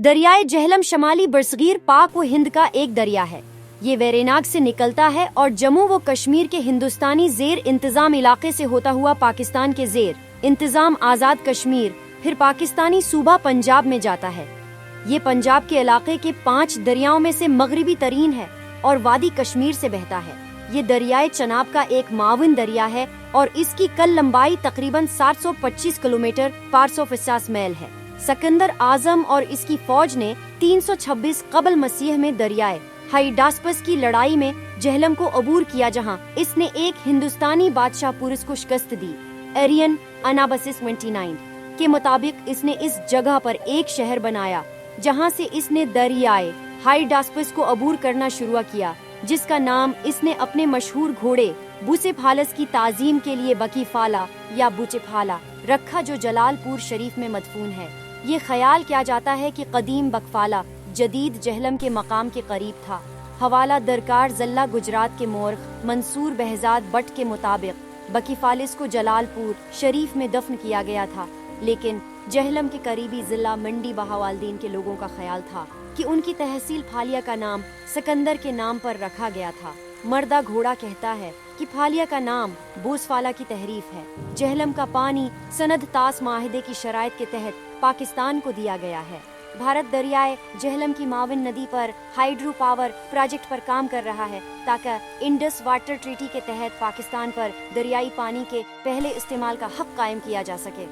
दरियाए जहलम शमाली बरसगीर पाक व हिंद का एक दरिया है। ये वेरेनाग से निकलता है और जम्मू व कश्मीर के हिंदुस्तानी जेर इंतजाम इलाके से होता हुआ पाकिस्तान के जेर इंतजाम आज़ाद कश्मीर फिर पाकिस्तानी सूबा पंजाब में जाता है। ये पंजाब के इलाके के 5 दरियाओं में से मगरिबी तरीन है और वादी कश्मीर से बहता है। ये दरियाए चनाब का एक माविन दरिया है और इसकी कल लंबाई तकरीबन 725 किलोमीटर 550 मील है। सिकंदर आजम और इसकी फौज ने 326 कबल मसीह में दरियाए हाइडास्पस की लड़ाई में जहलम को अबूर किया, जहां इसने एक हिंदुस्तानी बादशाह पुरुष को शिकस्त दी। एरियन अनाबसिस 29 के मुताबिक इसने इस जगह पर एक शहर बनाया जहां से इसने दरियाए हाइडास्पस को अबूर करना शुरू किया, जिसका नाम इसने अपने मशहूर घोड़े बुसेफालस की ताजीम के लिए बकीफाला या बुचेफाला रखा, जो जलालपुर शरीफ में मदफून है। ये ख्याल किया जाता है कि कदीम बकफाला जदीद जहलम के मकाम के करीब था। हवाला दरकार जल्ला गुजरात के मोर्ख मंसूर बहजाद बट के मुताबिक बकीफालिस को जलालपुर शरीफ में दफन किया गया था, लेकिन जहलम के करीबी जिला मंडी बहावालदीन के लोगों का ख्याल था कि उनकी तहसील फालिया का नाम सिकंदर के नाम पर रखा गया था। मर्दा घोड़ा कहता है कि फालिया का नाम बोसफाला की तहरीफ है। जहलम का पानी सनद तास माहिदे की शराइत के तहत पाकिस्तान को दिया गया है। भारत दरियाए जहलम की माविन नदी पर हाइड्रो पावर प्रोजेक्ट पर काम कर रहा है ताकि इंडस वाटर ट्रीटी के तहत पाकिस्तान पर दरियाई पानी के पहले इस्तेमाल का हक कायम किया जा सके।